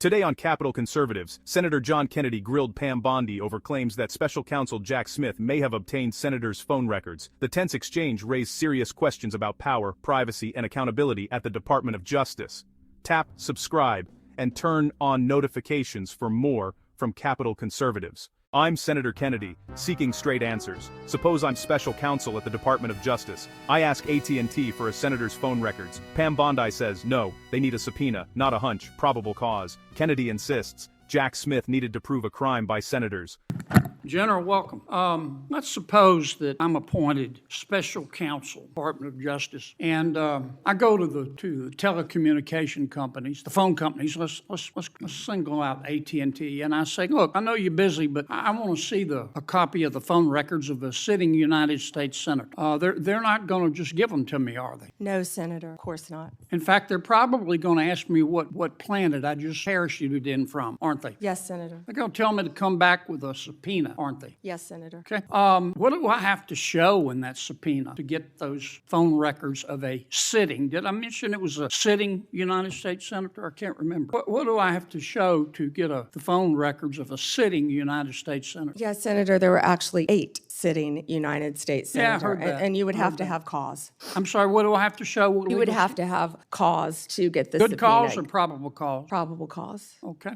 Today on Capitol Conservatives, Senator John Kennedy grilled Pam Bondi over claims that Special Counsel Jack Smith may have obtained senators' phone records. The tense exchange raised serious questions about power, privacy, and accountability at the Department of Justice. Tap, subscribe, and turn on notifications for more from Capitol Conservatives. I'm Senator Kennedy, seeking straight answers. Suppose I'm special counsel at the Department of Justice. I ask AT&T for a senator's phone records. Pam Bondi says no, they need a subpoena, not a hunch, probable cause. Kennedy insists Jack Smith needed to prove a crime by senators. General, welcome. Let's suppose that I'm appointed special counsel, Department of Justice, and I go to the telecommunication companies, the phone companies. Let's single out AT&T, and I say, look, I know you're busy, but I want to see a copy of the phone records of a sitting United States senator. They're not going to just give them to me, are they? No, Senator, of course not. In fact, they're probably going to ask me what planet I just parachuted in from, aren't they? Yes, Senator. They're going to tell me to come back with a subpoena, aren't they? Yes, Senator. Okay. What do I have to show in that subpoena to get those phone records of a sitting? Did I mention it was a sitting United States senator? I can't remember. What do I have to show to get the phone records of a sitting United States senator? Yes, Senator, there were actually 8 sitting United States Yeah, I senator, heard that. and you would have to have cause. I'm sorry, what do I have to show? You would have to have cause to get the Good subpoena. cause or probable cause? Probable cause. Okay.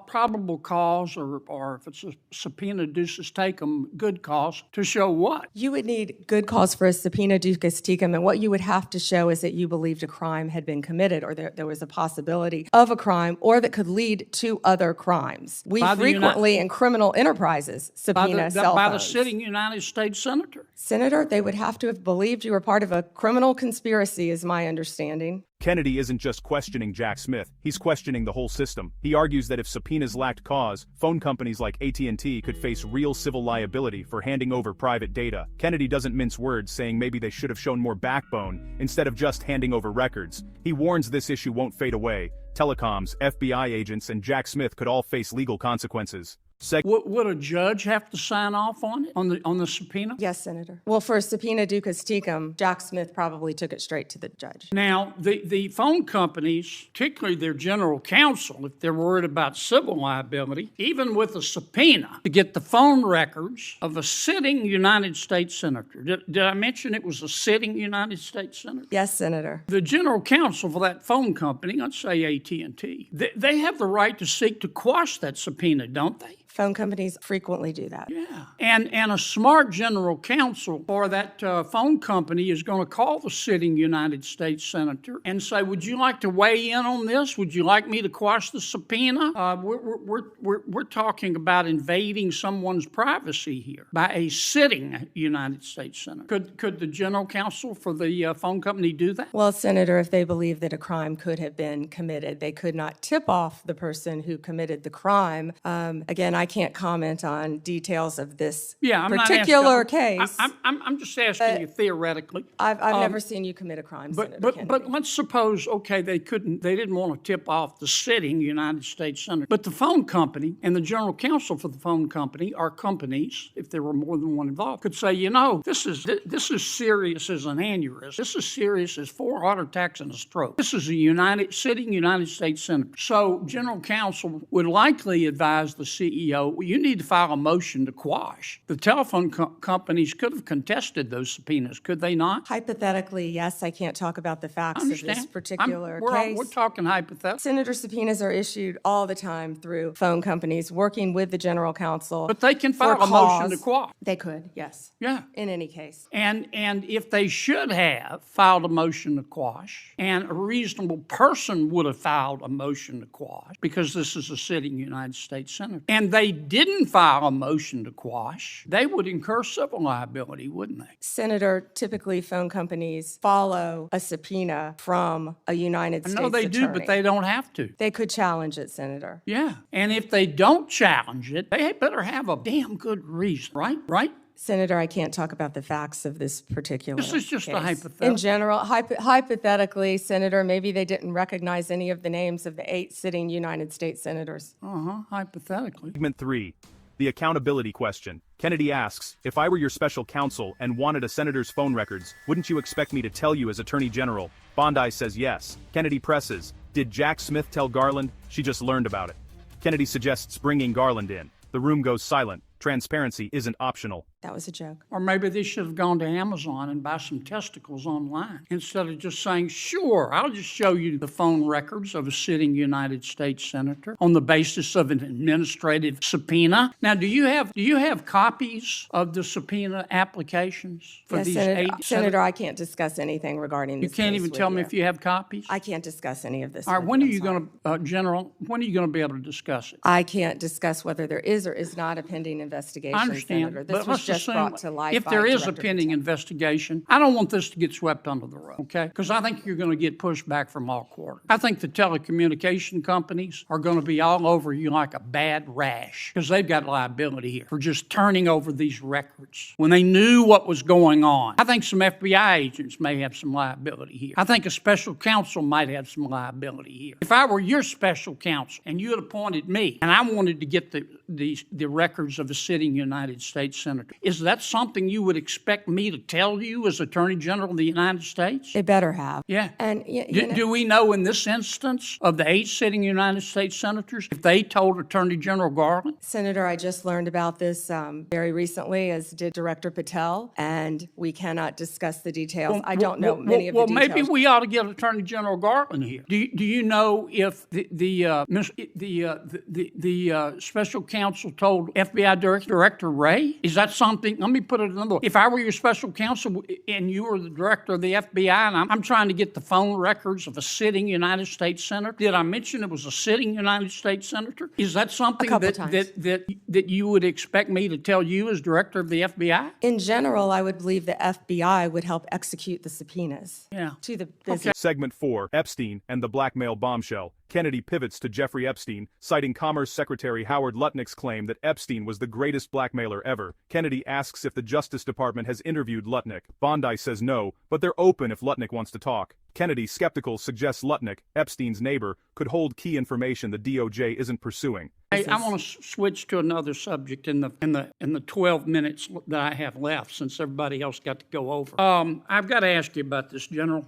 Probable cause, or if it's a subpoena duces tecum, good cause, to show what? You would need good cause for a subpoena duces tecum, and what you would have to show is that you believed a crime had been committed, or there was a possibility of a crime, or that could lead to other crimes. We frequently, in criminal enterprises, subpoena cell phones. By the sitting United States senator? Senator, they would have to have believed you were part of a criminal conspiracy, is my understanding. Kennedy isn't just questioning Jack Smith, he's questioning the whole system. He argues that if subpoenas lacked cause, phone companies like AT&T could face real civil liability for handing over private data. Kennedy doesn't mince words, saying maybe they should have shown more backbone instead of just handing over records. He warns this issue won't fade away. Telecoms, FBI agents, and Jack Smith could all face legal consequences. Would a judge have to sign off on it, on the subpoena? Yes, Senator. Well, for a subpoena duces tecum, Jack Smith probably took it straight to the judge. Now, the phone companies, particularly their general counsel, if they're worried about civil liability, even with a subpoena to get the phone records of a sitting United States senator. Did I mention it was a sitting United States senator? Yes, Senator. The general counsel for that phone company, let's say AT&T, they have the right to seek to quash that subpoena, don't they? Phone companies frequently do that. Yeah. And a smart general counsel for that phone company is going to call the sitting United States senator and say, would you like to weigh in on this? Would you like me to quash the subpoena? We're talking about invading someone's privacy here by a sitting United States senator. Could the general counsel for the phone company do that? Well, Senator, if they believe that a crime could have been committed, they could not tip off the person who committed the crime. Again, I can't comment on details of this particular case. I'm just asking you theoretically. I've never seen you commit a crime, Senator Kennedy. But let's suppose, okay, they didn't want to tip off the sitting United States senator. But the phone company and the general counsel for the phone company, or companies, if there were more than one involved, could say, this is serious as an aneurysm. This is serious as 4 heart attacks and a stroke. This is a sitting United States senator. So general counsel would likely advise the CEO, you need to file a motion to quash. The telephone companies could have contested those subpoenas, could they not? Hypothetically, yes. I can't talk about the facts of this particular case. We're talking hypothetical. Senator, subpoenas are issued all the time through phone companies working with the general counsel. But they can file a motion to quash. They could, yes. Yeah. In any case. And if they should have filed a motion to quash, and a reasonable person would have filed a motion to quash, because this is a sitting United States senator, and they didn't file a motion to quash, they would incur civil liability, wouldn't they? Senator, typically phone companies follow a subpoena from a United States attorney. I know they do, but they don't have to. They could challenge it, Senator. Yeah, and if they don't challenge it, they better have a damn good reason, right? Senator, I can't talk about the facts of this particular This is just case. a hypothetical. In general, hypothetically, Senator, maybe they didn't recognize any of the names of the 8 sitting United States senators. Hypothetically. Segment 3. The accountability question. Kennedy asks, if I were your special counsel and wanted a senator's phone records, wouldn't you expect me to tell you as Attorney General? Bondi says yes. Kennedy presses, Did Jack Smith tell Garland? She just learned about it. Kennedy suggests bringing Garland in. The room goes silent. Transparency isn't optional. That was a joke. Or maybe they should have gone to Amazon and buy some testicles online instead of just saying, sure, I'll just show you the phone records of a sitting United States senator on the basis of an administrative subpoena. Now, do you have copies of the subpoena applications for Yes, these Senator, I can't discuss anything regarding this. You can't even tell me if you have copies? I can't discuss any of this. All right, when are you going to, General, when are you going to be able to discuss it? I can't discuss whether there is or is not a pending investigation, I understand, Senator. but This was let's just assume brought to light if by there is a Director pending Patel. investigation, I don't want this to get swept under the rug, okay? Because I think you're going to get pushed back from all quarters. I think the telecommunication companies are going to be all over you like a bad rash because they've got liability here for just turning over these records when they knew what was going on. I think some FBI agents may have some liability here. I think a special counsel might have some liability here. If I were your special counsel and you had appointed me and I wanted to get the records of a sitting United States senator, is that something you would expect me to tell you as Attorney General of the United States? It better have. Yeah. And Do we know in this instance of the 8 sitting United States senators if they told Attorney General Garland? Senator, I just learned about this very recently, as did Director Patel, and we cannot discuss the details. I don't know many of the details. Well, maybe we ought to get Attorney General Garland here. Do you know if the special counsel told FBI Director Wray? Is that something? Let me put it another way. If I were your special counsel and you were the director of the FBI and I'm trying to get the phone records of a sitting United States senator, did I mention it was a sitting United States senator? Is that something that you would expect me to tell you as director of the FBI? In general, I would believe the FBI would help execute the subpoenas. Yeah. To the business. Segment 4, Epstein and the blackmail bombshell. Kennedy pivots to Jeffrey Epstein, citing Commerce Secretary Howard Lutnick's claim that Epstein was the greatest blackmailer ever. Kennedy asks if the Justice Department has interviewed Lutnick. Bondi says no, but they're open if Lutnick wants to talk. Kennedy, skeptical, suggests Lutnick, Epstein's neighbor, could hold key information the DOJ isn't pursuing. Hey, I want to switch to another subject in the 12 minutes that I have left, since everybody else got to go over. I've got to ask you about this, General.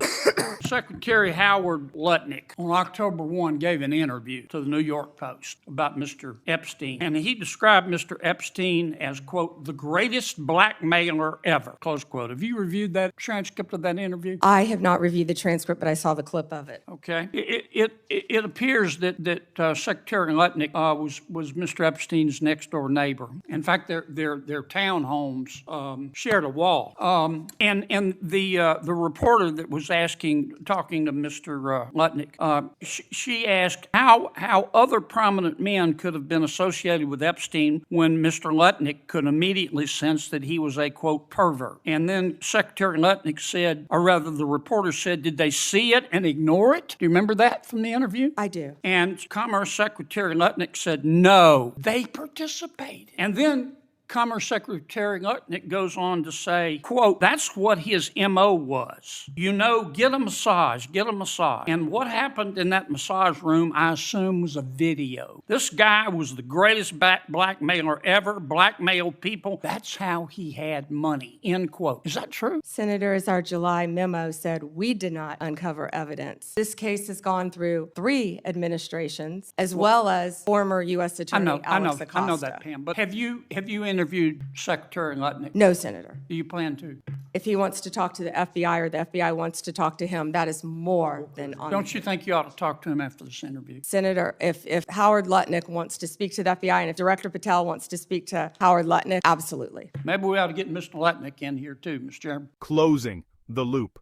Secretary Howard Lutnick on October 1 gave an interview to the New York Post about Mr. Epstein, and he described Mr. Epstein as, quote, the greatest blackmailer ever, close quote. Have you reviewed that transcript of that interview? I have not reviewed the transcript, but I saw the clip of it. Okay. It appears that Secretary Lutnick was Mr. Epstein's next door neighbor. In fact, their townhomes shared a wall. And the reporter that was talking to Mr. Lutnick, she asked how other prominent men could have been associated with Epstein when Mr. Lutnick could immediately sense that he was a, quote, pervert. And then Secretary Lutnick said, or rather the reporter said, did they see it and ignore it? Do you remember that from the interview? I do. And Commerce Secretary Lutnick said, no, they participated. And then Commerce Secretary Lutnick goes on to say, quote, that's what his M.O. was. Get a massage. And what happened in that massage room, I assume, was a video. This guy was the greatest blackmailer ever, blackmailed people. That's how he had money, end quote. Is that true? Senator, as our July memo said, we did not uncover evidence. This case has gone through 3 administrations, as well as former U.S. Attorney Alex Acosta. I know that, Pam. But have you interviewed Secretary Lutnick? No, Senator. Do you plan to? If he wants to talk to the FBI or the FBI wants to talk to him, that is more than on. Don't you think you ought to talk to him after this interview? Senator, if Howard Lutnick wants to speak to the FBI and if Director Patel wants to speak to Howard Lutnick, absolutely. Maybe we ought to get Mr. Lutnick in here too, Mr. Chairman. Closing the loop.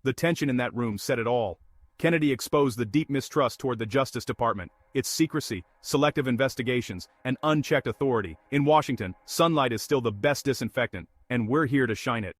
The tension in that room said it all. Kennedy exposed the deep mistrust toward the Justice Department, its secrecy, selective investigations, and unchecked authority. In Washington, sunlight is still the best disinfectant, and we're here to shine it.